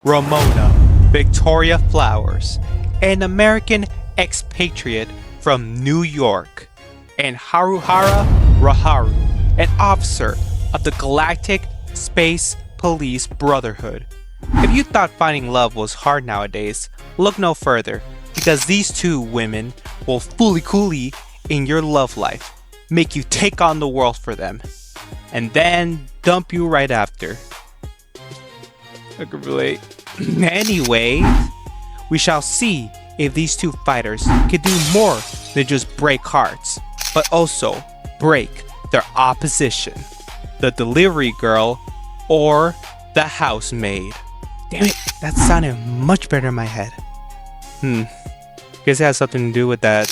Ramona Victoria Flowers, an American expatriate from New York, and Haruko Haruhara, an officer of the Galactic Space Police Brotherhood. If you thought finding love was hard nowadays, look no further, because these two women will fully coolly in your love life, make you take on the world for them, and then dump you right after. I can relate. Anyway, we shall see if these two fighters can do more than just break hearts, but also break their opposition, the delivery girl or the housemaid. Damn it, that sounded much better in my head. Guess it has something to do with that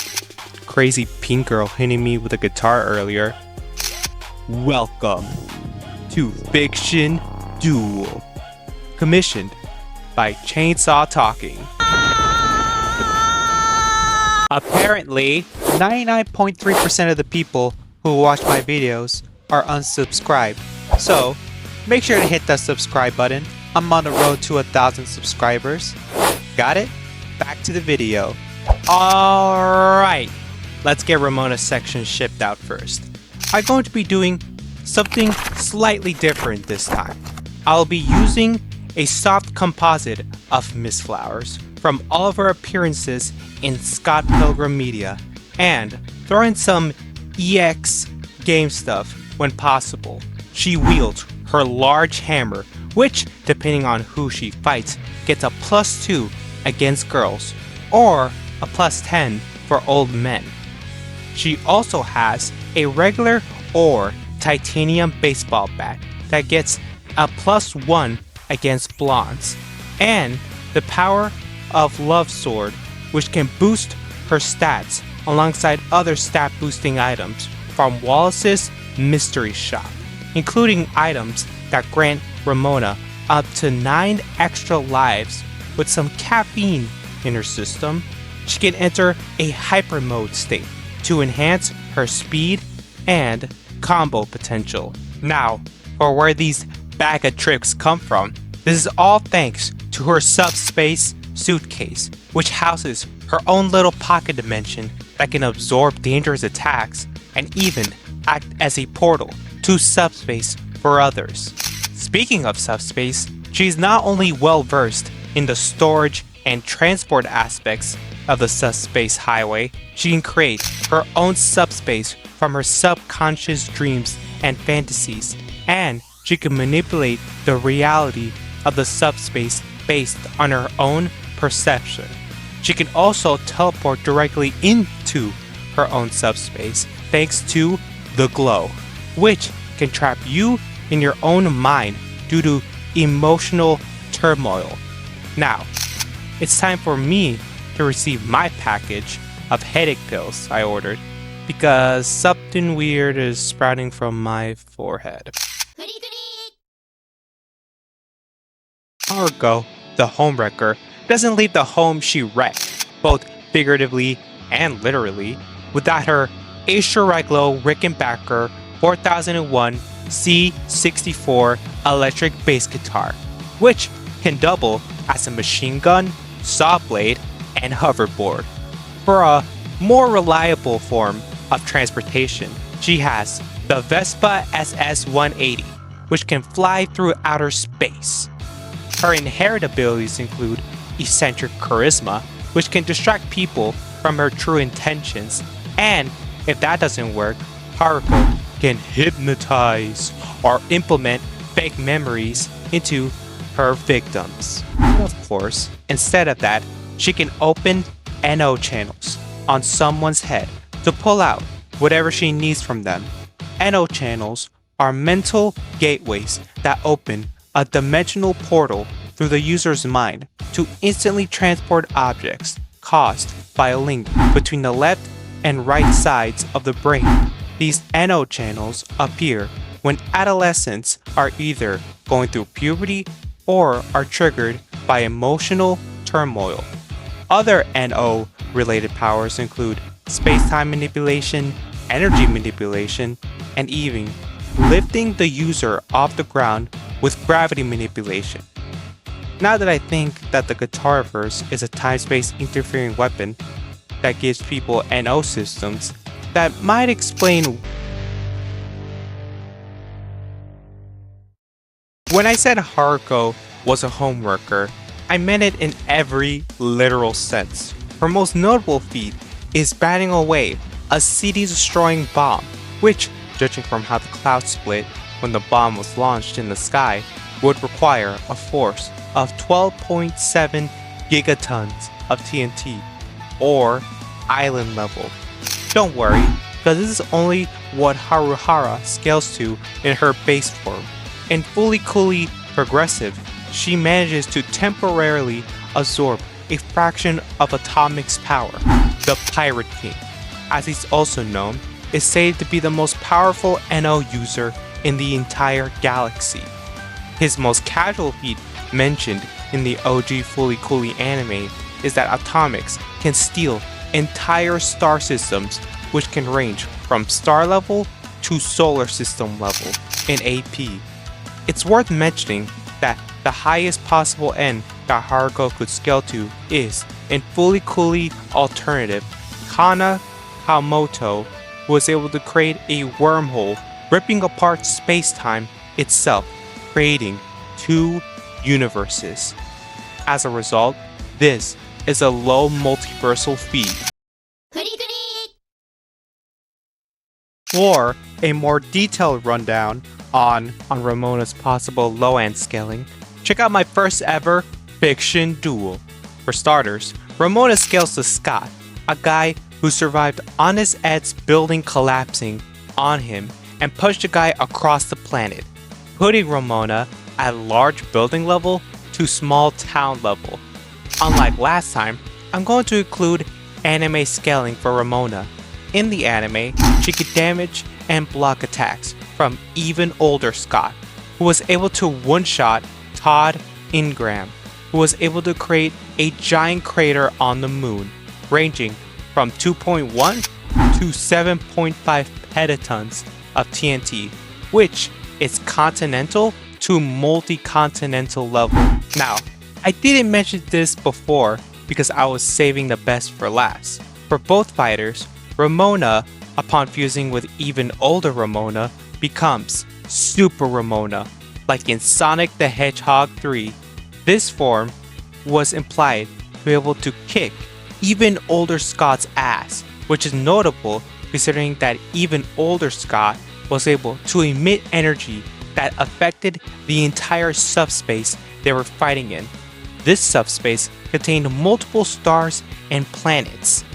crazy pink girl hitting me with a guitar earlier. Welcome to Fiction Duel, commissioned by Chainsaw Talking. Apparently, 99.3% of the people who watch my videos are unsubscribed, so make sure to hit that subscribe button. I'm on the road to 1,000 subscribers. Got it? Back to the video. Alright, let's get Ramona's section shipped out first. I'm going to be doing something slightly different this time. I'll be using a soft composite of Miss Flowers from all of her appearances in Scott Pilgrim media, and throw in some EX game stuff when possible. She wields her large hammer, which, depending on who she fights, gets a +2 against girls, or a +10 for old men. She also has a regular or titanium baseball bat that gets a +1 against blondes, and the power of Love Sword, which can boost her stats alongside other stat boosting items from Wallace's mystery shop, including items that grant Ramona up to 9 extra lives with some caffeine in her system. She can enter a hyper mode state to enhance her speed and combo potential. Now, for where these bag of tricks come from, this is all thanks to her Subspace suitcase, which houses her own little pocket dimension that can absorb dangerous attacks and even act as a portal to Subspace for others. Speaking of Subspace, she's not only well versed in the storage and transport aspects of the Subspace highway, she can create her own subspace from her subconscious dreams and fantasies, and she can manipulate the reality of the subspace based on her own perception. She can also teleport directly into her own subspace thanks to the glow, which can trap you in your own mind due to emotional turmoil. Now, it's time for me to receive my package of headache pills I ordered, because something weird is sprouting from my forehead. Haruko, the homewrecker, doesn't leave the home she wrecked, both figuratively and literally, without her Acer-Riglo Rickenbacker 4001 C64 electric bass guitar, which can double as a machine gun, saw blade, and hoverboard. For a more reliable form of transportation, she has the Vespa SS-180, which can fly through outer space. Her inherent abilities include eccentric charisma, which can distract people from her true intentions, and if that doesn't work, Haruko can hypnotize or implement fake memories into her victims. And of course, instead of that, she can open N.O Channels on someone's head to pull out whatever she needs from them. N.O Channels are mental gateways that open a dimensional portal through the user's mind to instantly transport objects caused by a link between the left and right sides of the brain. These N.O channels appear when adolescents are either going through puberty or are triggered by emotional turmoil. Other N.O related powers include space-time manipulation, energy manipulation, and even lifting the user off the ground with gravity manipulation. Now that I think that the Guitarverse is a time-space interfering weapon that gives people N.O systems, that might explain. When I said Haruko was a homeworker, I meant it in every literal sense. Her most notable feat is batting away a city-destroying bomb, which, judging from how the clouds split when the bomb was launched in the sky, would require a force of 12.7 gigatons of TNT, or island level. Don't worry, because this is only what Haruhara scales to in her base form. In Fully Coolly Progressive, she manages to temporarily absorb a fraction of Atomic's power. The Pirate King, as he's also known, is said to be the most powerful N.O user in the entire galaxy. His most casual feat mentioned in the OG Fully Coolly anime is that Atomics can steal entire star systems, which can range from star level to solar system level in AP. It's worth mentioning that the highest possible end that Haruko could scale to is, in Fully Coolly Alternative, Kana Kamoto was able to create a wormhole, ripping apart space-time itself, creating 2 universes. As a result, this is a low multiversal feat. For a more detailed rundown on Ramona's possible low-end scaling, check out my first ever Fiction Duel. For starters, Ramona scales to Scott, a guy who survived Honest Ed's building collapsing on him and pushed a guy across the planet, putting Ramona at large building level to small town level. Unlike last time, I'm going to include anime scaling for Ramona. In the anime, she could damage and block attacks from even older Scott, who was able to one-shot Todd Ingram, who was able to create a giant crater on the moon, ranging from 2.1 to 7.5 petatons of TNT, which is continental to multi-continental level. Now, I didn't mention this before because I was saving the best for last. For both fighters, Ramona, upon fusing with even older Ramona, becomes Super Ramona, like in Sonic the Hedgehog 3. This form was implied to be able to kick even older Scott's ass, which is notable considering that even older Scott was able to emit energy that affected the entire subspace they were fighting in. This subspace contained multiple stars and planets.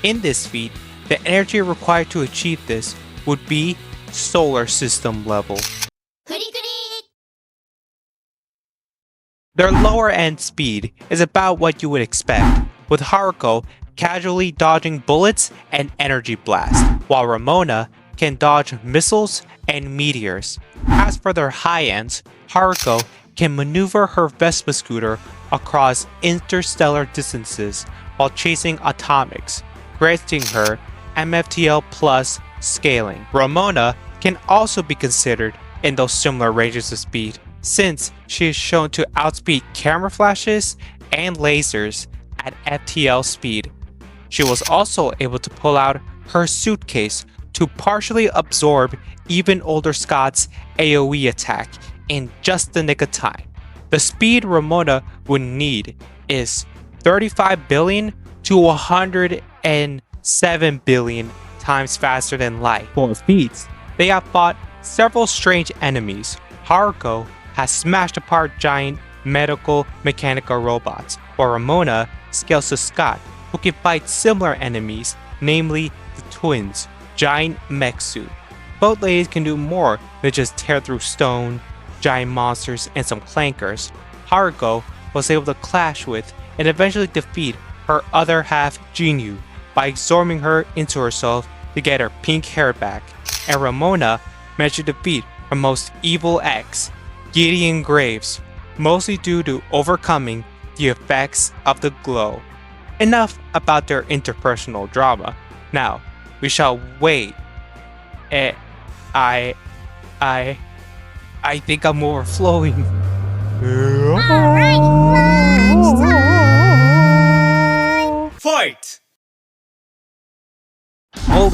In this feat, the energy required to achieve this would be solar system level. Their lower end speed is about what you would expect, with Haruko casually dodging bullets and energy blasts, while Ramona can dodge missiles and meteors. As for their high ends, Haruko can maneuver her Vespa scooter across interstellar distances while chasing atomics, granting her MFTL plus scaling. Ramona can also be considered in those similar ranges of speed, since she is shown to outspeed camera flashes and lasers at FTL speed. She was also able to pull out her suitcase to partially absorb even older Scott's AoE attack in just the nick of time. The speed Ramona would need is 35 billion to 107 billion times faster than light. For Feats, they have fought several strange enemies. Haruko has smashed apart giant medical mechanical robots, while Ramona scales to Scott, who can fight similar enemies, namely the twins, giant mech suit. Both ladies can do more than just tear through stone, giant monsters, and some clankers. Haruko was able to clash with and eventually defeat her other half Jinyu by absorbing her into herself to get her pink hair back, and Ramona managed to defeat her most evil ex, Gideon Graves, mostly due to overcoming the effects of the glow. Enough about their interpersonal drama. Now, we shall wait. I think I'm overflowing. Alright,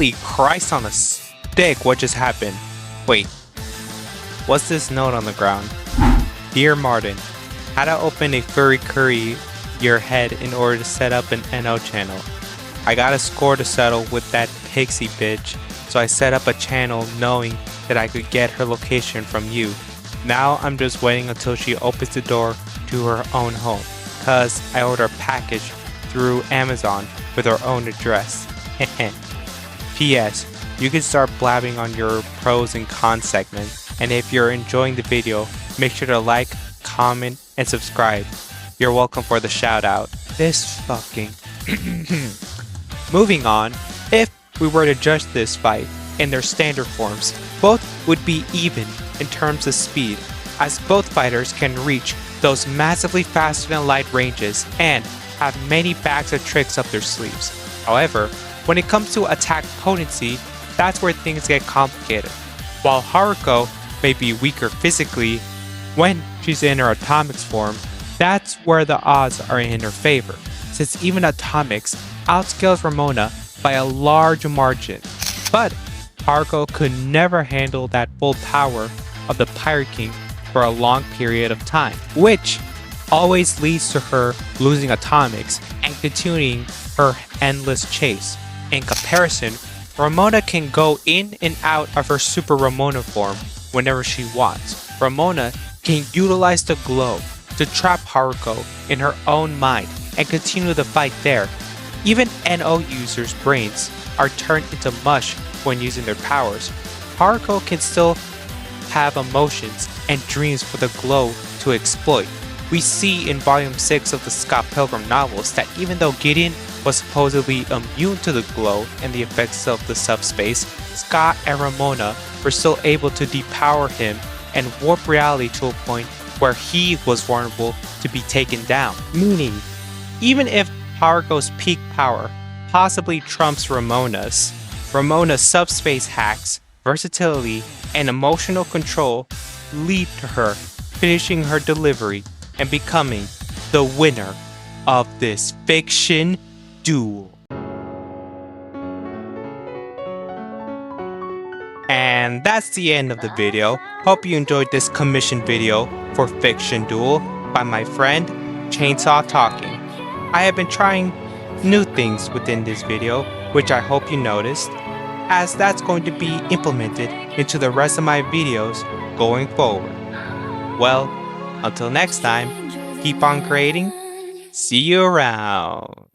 Holy Christ on a stick, what just happened? Wait, what's this note on the ground? Dear Martin, how to open a furry curry your head in order to set up an N.O channel. I got a score to settle with that pixie bitch, so I set up a channel knowing that I could get her location from you. Now I'm just waiting until she opens the door to her own home, cause I ordered a package through Amazon with her own address. P.S. You can start blabbing on your pros and cons segment, and if you're enjoying the video, make sure to like, comment, and subscribe. You're welcome for the shout out. This fucking... Moving on, if we were to judge this fight in their standard forms, both would be even in terms of speed, as both fighters can reach those massively faster than light ranges and have many bags of tricks up their sleeves. However, when it comes to attack potency, that's where things get complicated. While Haruko may be weaker physically when she's in her atomics form, that's where the odds are in her favor, since even atomics outscales Ramona by a large margin. But Haruko could never handle that full power of the Pirate King for a long period of time, which always leads to her losing atomics and continuing her endless chase. In comparison, Ramona can go in and out of her Super Ramona form whenever she wants. Ramona can utilize the glow to trap Haruko in her own mind and continue the fight there. Even N.O users' brains are turned into mush when using their powers. Haruko can still have emotions and dreams for the glow to exploit. We see in Volume 6 of the Scott Pilgrim novels that even though Gideon was supposedly immune to the glow and the effects of the subspace, Scott and Ramona were still able to depower him and warp reality to a point where he was vulnerable to be taken down. Meaning, even if Haruko's peak power possibly trumps Ramona's subspace hacks, versatility, and emotional control lead to her finishing her delivery and becoming the winner of this Fiction Duel. And that's the end of the video. Hope you enjoyed this commission video for Fiction Duel by my friend Chainsaw Talking. I have been trying new things within this video, which I hope you noticed, as that's going to be implemented into the rest of my videos going forward. Well, until next time, keep on creating. See you around.